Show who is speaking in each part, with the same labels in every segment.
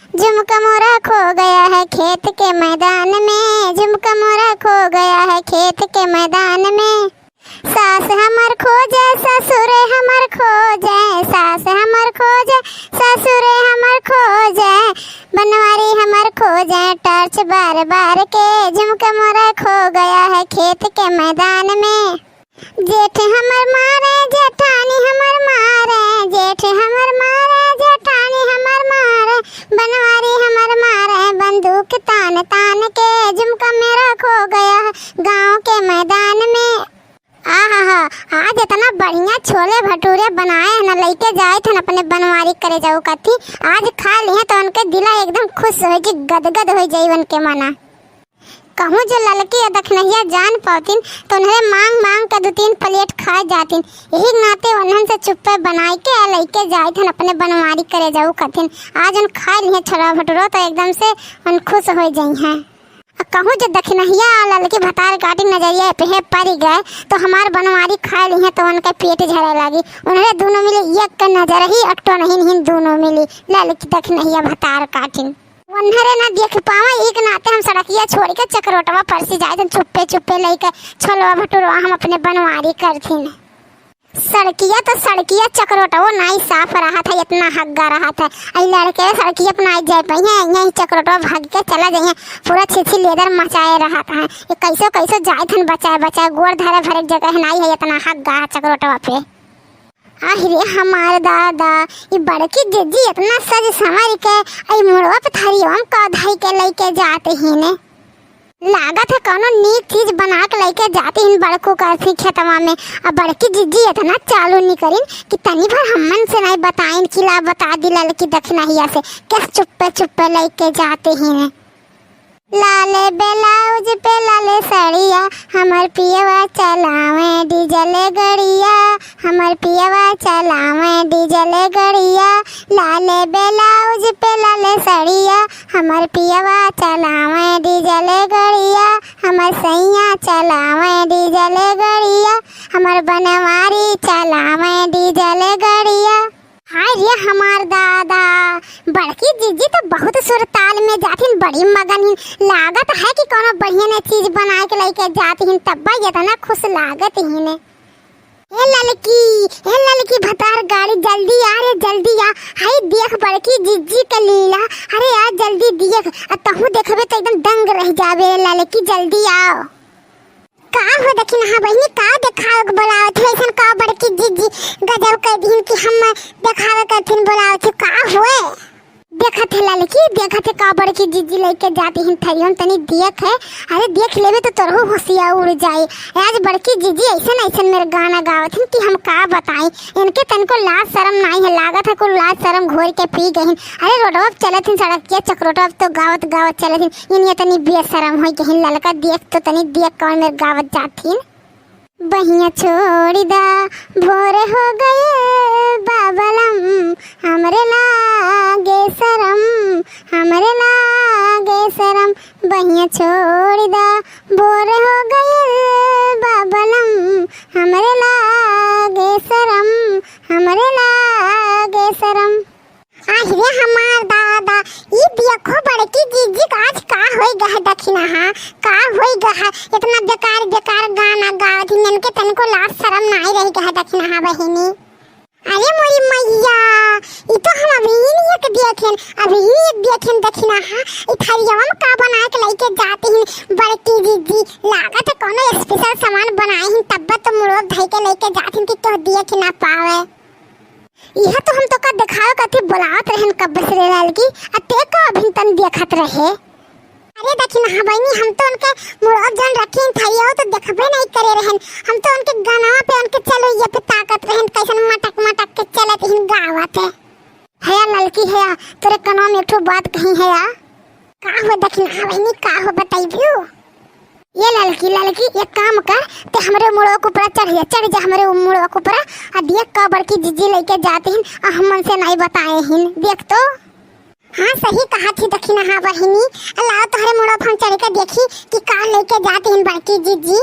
Speaker 1: झुमका मोरा खो गया है खेत के मैदान में, झुमका मोरा खो गया है खेत के मैदान में। सास हमर खोजे ससुर हमर खोजे, सास हमर खोजे ससुर हमर खोजे, बनवारी हमर खोजे टॉर्च बार बार के। झुमका मोरा खो गया है खेत के मैदान में। जेठ हमर मारे जेठानी हमर मारे, जेठ हमर मारे जेठानी हमर मारे, बनवारी हमर मारे बंदूक तान तान के। झुमका मेरा खो गया है गाँव के मैदान में। आहा आज इतना बढ़िया छोले भटूरे बनाए हैं ना, लेके जाए थे अपने बनवारी करे जाऊ कथी। आज खा लिए तो उनके दिला एकदम खुश हो जी, गदगद हो जाई उनके मना। कहूँ जो ललकी दखनहिया जान पातीन तो उन्हें मांग मांग कर 2-3 प्लेट खा जातीन। यही नाते उन्हन से चुप्पे बनाई के लेके जाए थे अपने बनवारी करे जाऊ कथिन। आज उन खा लिए छोला भटूरा तो एकदम से उन खुश हो जाई हैं। कहूँ जो दखनहिया ललकी भतार काटी नजरिया पे पड़ गए तो हमार बनवारी खा ली है तो उनका पेट झड़े लगी। उन्हें दोनों मिली एक का नजर ही अट्टो नहीं दोनों मिली ललकी दखनहिया भतार काटिन। उन्हरे ना देख पावा एक नाते हम सड़किया छोड़ के चक्रोटवा पर से जाए चुप्पे चुप्पे लेके छोलवा भटूरवा हम अपने बनवारी करथिन। सड़किया चक्रोटवा नहीं साफ रहा था, इतना हग्गा रहा था। आई लड़के सड़किया अपना जाए पाई है, यही चक्रोटवा भाग के चला जाइए पूरा छिछी लेदर मचाए रहा था। ये कैसो जाए थन बचाए गोड़ धरे भरे जगह नहीं है, इतना हग्गा चक्रोटवा पे। आहिरे हमारे दादा ये बड़की जीजी इतना सज संवर के आई मुड़वा पे थारी हम कौधाई के लेके जाते ही ने। लागत है कोनो नीक चीज बना के लेके जाते हैं बड़को करती खेतवा में। अब बड़की जीजी इतना चालू नहीं करीन कि तनी भर हमन से नहीं बताइन कि ला बता दी ललकी दखनहिया से कैसे चुप्पे लेके जाते हैं। लाले ब्लाउज पे लाले साड़िया हमर पियवा चलावे डीजल गड़िया, हमर पियवा चलावे डीजल गड़िया। लाले ब्लाउज पे लाले साड़िया हमर पियवा चलावे डीजल गड़िया, हमर सैया चलावे डीजल गड़िया, हमर बनवारी चलावे डीजल गड़िया। हाय रे हमार दादा बड़की जीजी तो बहुत सुरताल में जाथिन, बड़ी मगन ही लागत है कि कोनो बढ़िया ने चीज बना के लेके जाती हिन तब इतना खुश लागत ही ने। ए ललकी भतार गाड़ी जल्दी आ रे जल्दी आ। हाय देख बड़की जीजी का लीला, अरे यार जल्दी देख तहु देखबे तो एकदम दंग रह जाबे। ललकी जल्दी आओ। का हो दखिन हाँ बहिनी का देखाव बोलावत है ऐसन का बड़की जीजी गजब कह दिन कि हम देखावे करथिन बोलावत है का होए। देखत है ललकी देखत है का बड़की जीजी लेके जाती हिन थरियन तनी देख है। अरे देख लेबे तो तोरहु होशिया उड़ जाए। आज बड़की जीजी ऐसन मेरे गाना गावत हिन कि हम का बताई। इनके तनको लाज शरम नहीं है, लागत है कुल लाज शरम घोर के पी गहिन। अरे रोडवा चलत हिन सड़क के चक्रोटवा तो गावत चलत हिन ये तनी बेशरम होई गहिन। ललका देख तो तनी देख कौन मेरे गावत जाथिन। बहिया छोड़ी दा भोर हो गए बाबलम हमरे लागे शरम, हमरे लागे शरम। बहिया छोड़ी दा भोर हो गए बाबलम हमरे लागे शरम, हमरे लागे शरम। आहिरे हमार दादा ये देखो बड़की जीजी आज का होई गह दखिना हा का होई गह इतना बेकार गाना गावत हिन के तनको लाज शरम नहीं रही गह दखिना हा बहिनी। अरे मोरी मैया ई तो हम अभी नहीं के देखें दखिना हा ई थरियवा में का बना के लेके जाते हिन बड़की जीजी। लागत है कोनो स्पेशल सामान बनाए हिन तब तो मुड़ो धई के लेके जाते हिन कि तो देख ना पावे। यह तो हम तो का दिखाओ कथी बुलावत रहन कब बसरे ललकी अते का अभिनतन देखत रहे। अरे दखिन हाँ बहनी हम तो उनके मुड़ब जन रखी थैया तो देखबे नहीं करे रहन। हम तो उनके गाना पे उनके चलो ये पे ताकत रहन कैसन मटक के चलत हिन गावत है ललकी है। तेरे कनो में एक बात कही है या का हो दखिन हाँ बहनी का हो बताइबू। ये ललकी एक काम कर ते हमरे मुड़ो को ऊपर चढ़ जा हमरे मुड़ो को ऊपर आ देख का बड़की जीजी लेके जाते हैं आ हमन से नहीं बताए हैं देख तो। हाँ सही कहा थी दखिना हाँ बहिनी अल्लाह तोहरे मुड़ो हम चढ़ के देखी कि का लेके जाते हैं बड़की जीजी।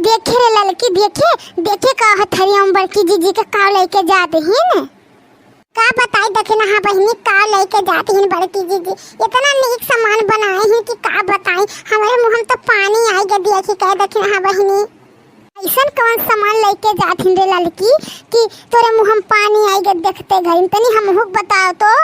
Speaker 1: देखे रे ललकी देखे का हथरिया बड़की जीजी के का लेके जाते हैं का बताई दखिना हाँ बहिनी का लेके जाती हैं बड़की दीदी। इतना नीक सामान बनाए हैं कि का बताएं, हमारे मुंह में तो पानी आई गया देखी कह दखिन। हाँ बहिनी ऐसा कौन सामान लेके जाती रे लड़की कि तोरे मुंह में पानी आई गया देखते घड़ी तनी हमहू बताओ तो।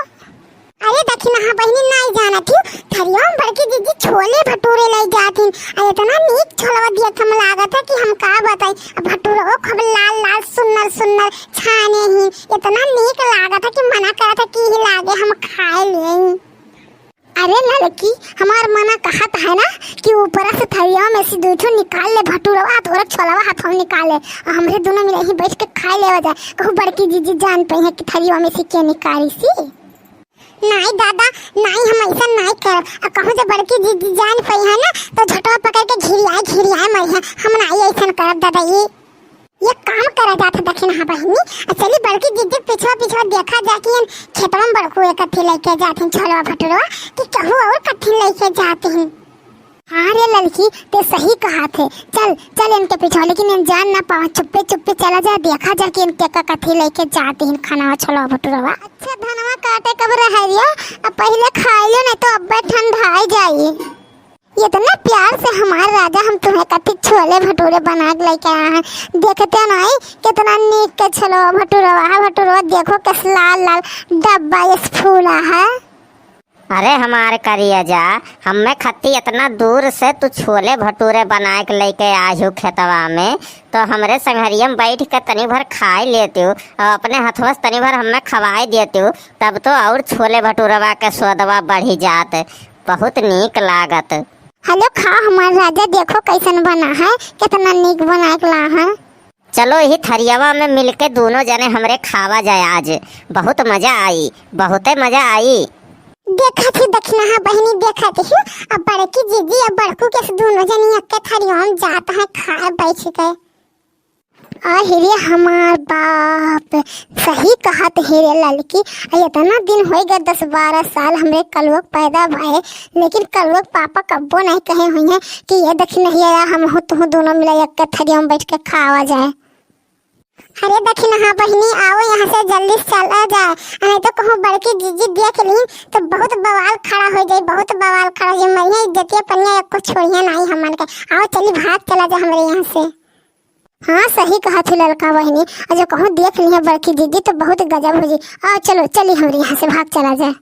Speaker 1: अरे दखिन हाँ बहिनी नहीं जाना थी, थरिया में बड़की दीदी छोले भटूरे ले जाती। इतना नीक छोलवा दिया था, हम लागत है कि हम का बताई। भटूरे वो खब लाल लाल सुन्नर सुन्नर छाने ही इतना नीक लागत है कि मना करा था कि ही लागे हम खाए ले। अरे लड़की हमार मना कहत है ना कि ऊपर से थरिया में से दूठो निकाल ले भटूरवा थोड़ा छोलवा हाथ में निकाले और हमरे दोनों मिले ही बैठ के खा लेवा जाए। कहूँ बड़की दीदी जान पे है कि थरिया में से क्या निकाली सी। नहीं दादा नहीं, हम ऐसा नहीं कर। कहूँ जब बड़की दीदी जान पई है ना तो झटवा पकड़ के घिरियाए मरिया। हम नहीं ऐसा कर दादा, ये काम करा जाता दखिन। हाँ बहिनी चली बड़की दीदी पिछवा देखा जाती खेतवा में बड़कू एक कथी लेके जाती छोलवा भटूरवा कि कहूँ और कथी लेके जाती हैं। हाँ रे लड़की ते सही कहा थे, चल चल इनके पीछे, लेकिन इन जान ना पाओ, चुप्पे चला जा देखा जा कि इनके का कथी लेके जाती हैं खाना छोलवा भटूरवा। अच्छा धनवा काटे कब रहियो, अब पहले खाई लो नहीं तो अब ठंडाई जाई। इतना प्यार से हमारे राजा हम तुम्हें कथी छोले भटूरे बना के लेके आए हैं, देखते नहीं कितना नीक के छोलवा भटूरवा देखो किस लाल लाल डब्बा इस फूला है।
Speaker 2: अरे हमारे करिया जा हमें खत्ती इतना दूर से तू छोले भटूरे बना के लेके आयु खेतवा में, तो हमरे संघरिया में बैठ के तनी भर खाई लेती हूँ और अपने हथवा से तनी भर हमें खवाई देती हूँ, तब तो और छोले भटूरवा के स्वादवा बढ़ी जात, बहुत नीक लागत।
Speaker 1: हेलो खा हमारे राजा देखो कैसन बना है, कितना नीक बना के ला है।
Speaker 2: चलो यही थरियावा में मिलके दोनों जने हमरे खावा जाए आज, बहुत मजा आई, बहुते मजा आई।
Speaker 1: देखा थी दक्षिणा हाँ बहनी देखा थी अब बड़की दीदी अब बड़कू के दोनों जनी अक्के थरिया में जाता है खाए बैठ के। और हिरे हमार बाप सही कहा तो हिरे लड़की, इतना दिन हो गए 10-12 साल हमरे कलवक पैदा भये, लेकिन कलवक पापा कब्बो नहीं कहे हुई हैं कि ये दक्षिण हम हो तो दोनों मिले अक्के थरिया में बैठ के खावा जाए। अरे दक्षिण हाँ बहिनी आओ यहाँ से जल्दी चला जाए, नहीं तो कहूँ बड़की दीदी देख ली तो बहुत बवाल खड़ा हो जाए, बहुत बवाल खड़ा हो जाए। मैं इज्जतिया पनिया एक को छोड़िया नहीं हमारे के। आओ चली भाग चला जाए हमारे यहाँ से। हाँ सही कहा थी लड़का बहिनी, और जो कहूँ देख ली है बड़की दीदी तो बहुत गजब हो जाए। आओ चलो चली हमारे यहाँ से भाग चला जाए।